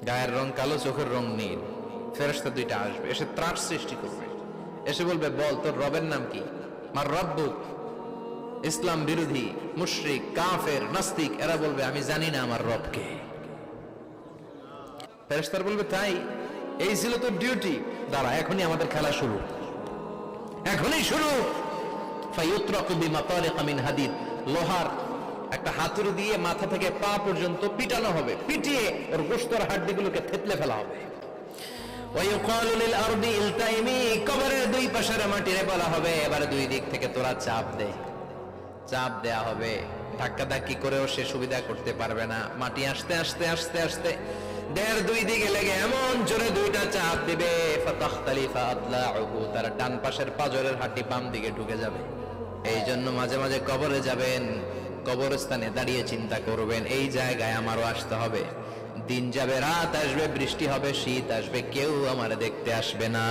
গায়ের রং কালো, চোখের রং নীল। ফেরেশতা দুইটা আসবে, এসে ত্রাস সৃষ্টি করবে, এসে বলবে, বল তোর রবের নাম কি? মার রব্বুক। ইসলাম বিরোধী মুশরিক, কাফের, নাস্তিক এরা বলবে, আমি জানি না আমার রবকে। ফেরেশতারা বলবে, তাই? এই ছিল তোর ডিউটি? দাঁড়া, এখনই আমাদের খেলা শুরু, এখনই শুরু। ফায়ুতরাকু বিমাতারিকা মিন হাদিদ, লোহার একটা হাতুড়ি দিয়ে মাথা থেকে পা পর্যন্ত পিটানো হবে, পিটিয়ে ওর গোশতের হাড্ডিগুলোকে থেতলে ফেলা হবে। ওয়ায়ুকালু লিল আরদি ইলতাইমি, কবরের দুই পাশের মাটিরে বলা হবে, এবারে দুই দিক থেকে তোরা চাপ দে। চাপ দেয়া হবে, ধাক্কা ধাক্কি করেও সে সুবিধা করতে পারবে না। মাটি আস্তে আস্তে আস্তে আস্তে দেড় দুই দিকে লেগে এমন জোরে দুইটা চাপ দিবে, ফাতাখতালিফা আদলাউহু, তার ডান পাশের পাজরের হাড্ডি বাম দিকে ঢুকে যাবে। এই জন্য মাঝে মাঝে কবরে যাবেন, কবরস্থানে দাঁড়িয়ে চিন্তা করবেন, এই জায়গায় আমারও আসতে হবে। দিন যাবে, রাত আসবে, বৃষ্টি হবে, শীত আসবে, কেউ আমার দেখতে আসবে না,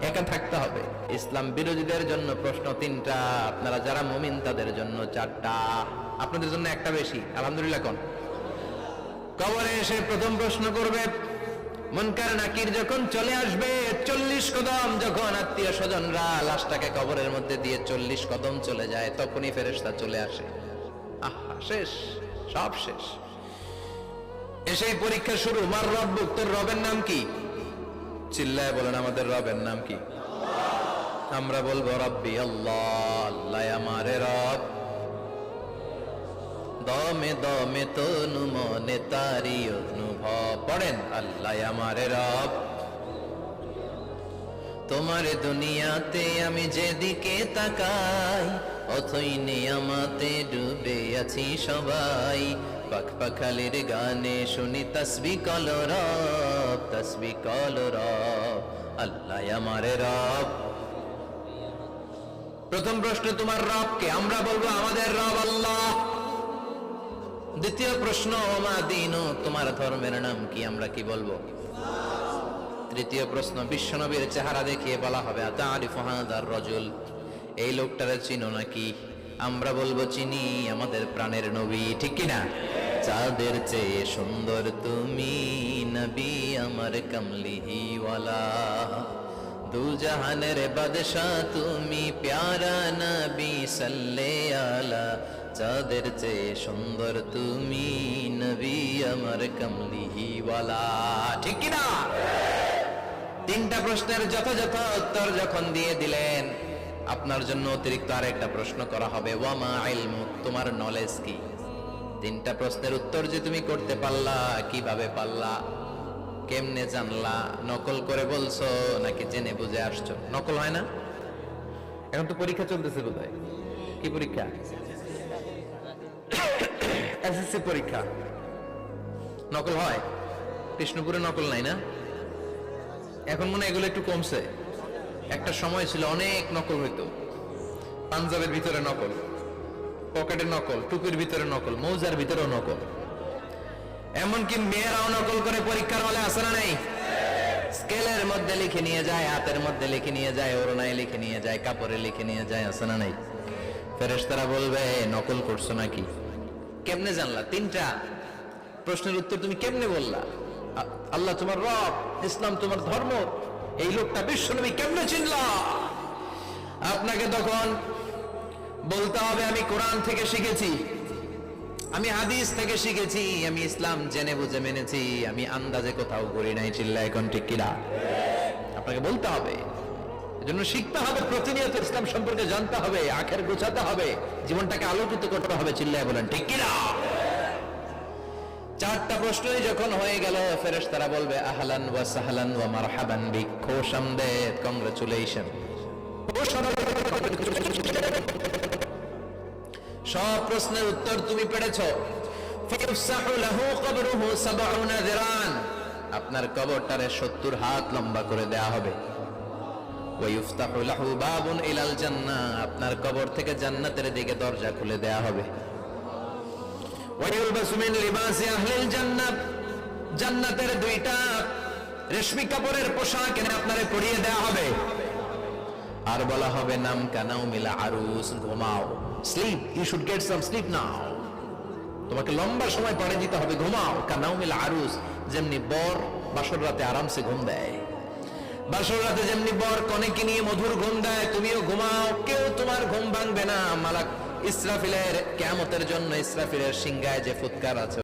একা থাকতে হবে। ইসলাম বিরোধীদের জন্য প্রশ্ন তিনটা, আপনারা যারা মুমিন তাদের জন্য চারটা, আপনাদের জন্য একটা বেশি। আলহামদুলিল্লাহ। কোন কবরে এসে প্রথম প্রশ্ন করবে, মুনকার নাকির যখন চলে আসবে, 40 কদম যখন আত্মীয় স্বজনরা লাশটাকে কবরের মধ্যে দিয়ে 40 কদম চলে যায়, তখনই ফেরেশতা চলে আসে। আহা, শেষ, সব শেষ। এসেই পরীক্ষা শুরু। মার রব্বুক, তোর রবের নাম কি? চিল্লায় বলেন, আমাদের রবের নাম কি? আমরা বলবো, রব্বি আল্লাহ, আল্লাহ আমারে রব। দমে দমে তনু মনে তারি অনুভব, পড়েন, আল্লাহ আমারে রব। তোমার দুনিয়াতে আমি যেদিকে তাকাই, অথই নিয়ামতে ডুবে আছি সবাই। পাখপাখালির গানে শুনি তসবিহ কলো রব, তসবিহ কলো রব, আল্লাহ আমারে রব। প্রথম প্রশ্ন, তোমার রবকে? আমরা বলবো, আমাদের রব আল্লাহ। দ্বিতীয় প্রশ্ন, ওমা দীনু, তোমার ধর্মের নাম কি? আমরা কি বলবো? তৃতীয় প্রশ্ন, বিশ্বনবীর চেহারা দেখিয়ে বলা হবে, আতারিফু হাদার রাজুল, এই লোকটারে চিনো নাকি? আমরা বলবো, চিনি, আমাদের প্রাণের নবী, ঠিক কি না? চাঁদের চেয়ে সুন্দর তুমি নবী, আমার কামলিহি ওয়ালা, দু জাহানের বাদশাহ তুমি, প্যারা নবী সাল্লে আলা, চাঁদের চেয়ে সুন্দর তুমি নবী, আমার কামলিহি ওয়ালা, ঠিক কি না? তিনটা প্রশ্নের যথাযথ উত্তর যখন দিয়ে দিলেন, আপনার জন্য অতিরিক্ত আরেকটা প্রশ্ন করা হবে, ওয়ামা ইলমুক, তোমার নলেজ কি? তিনটা প্রশ্নের উত্তর যে তুমি করতে পারলা, কিভাবে পারলা, কেমনে জানলা? নকল করে বলছো নাকি জেনে বুঝে আসছো? নকল হয় না? এখন তো পরীক্ষা চলতেছে বোধহয়। কি পরীক্ষা? এসএসসি পরীক্ষা। নকল হয়? কৃষ্ণপুরে নকল নাই না? এখন মনে হয় এগুলো একটু কমছে। একটা সময় ছিল অনেক নকল হইতো, পাঞ্জাবের ভিতরে নকল, পকেটে নকল, টুপির ভিতরে নকল, মৌজার ভিতরেও নকল, এমনকি মেয়েরাও নকল করে পরীক্ষার হলে আসে না নাই? স্কেলের মধ্যে লিখে নিয়ে যায়, হাতের মধ্যে লিখে নিয়ে যায়, ওড়নায় লিখে নিয়ে যায়, কাপড়ে লিখে নিয়ে যায়, আসে না নাই? ফেরেশতারা বলবে, নকল করছো নাকি? কেমনে জানলা? তিনটা প্রশ্নের উত্তর তুমি কেমনে বললা? আল্লাহ তোমার রব, ইসলাম তোমার ধর্ম, এই লোকটা বিশ্বনবী, কেমনে চিনলা? আপনাকে তখন বলতে হবে, আমি কোরআন থেকে শিখেছি, আমি হাদিস থেকে শিখেছি, আমি ইসলাম জেনে বুঝে মেনেছি, আমি আন্দাজে কোথাও করি নাই। চিল্লা এখন ঠিক কিনা? আপনাকে বলতে হবে, এজন্য শিখতে হবে, প্রতিনিয়ত ইসলাম সম্পর্কে জানতে হবে, আখের গোছাতে হবে, জীবনটাকে আলোকিত করতে হবে। চিল্লায় বলেন ঠিক কিনা? চারটা প্রশ্নই যখন হয়ে গেল, ফেরেশতারা বলবে, আহলান ওয়া সাহলান ওয়া মারহাবান বিক, খোশামদেদ, কংগ্রাচুলেশন। সব প্রশ্নের উত্তর তুমি পেরেছো। ফায়ুফসাহু লাহু কবরুহু ৭০ যিরান, আপনার কবরটারে ৭০ হাত লম্বা করে দেয়া হবে। ওয়া ইফতাহু লাহু বাবুন ইলাল জান্নাহ, আপনার কবর থেকে জান্নাতের দিকে দরজা খুলে দেয়া হবে। ওয়া ইউলবাসু মিন লিবাসি আহলিল জান্নাহ, জান্নাতের দুইটা রেশমি কাপড়ের পোশাক এনে আপনারে পরিয়ে দেয়া হবে। আর বলা হবে, নাম কানাও মিলা আরুস, ঘুমাও, sleep, you should get some sleep now, তোমাকে লম্বা সময় পরে দিতে হবে, ঘুমাও। কানাও মিলা আরুস, যেমনি বর বাসর রাতে আরামসে ঘুম দেয়, বাসর রাতে যেমনি বর কনেকে নিয়ে মধুর ঘুম দেয়, তুমিও ঘুমাও, কেউ তোমার ঘুম ভাঙবে না। মালাক ইসরাফিলের কিয়ামতের জন্য ইসরাফিলের সিংহায় যে ফুৎকার আছে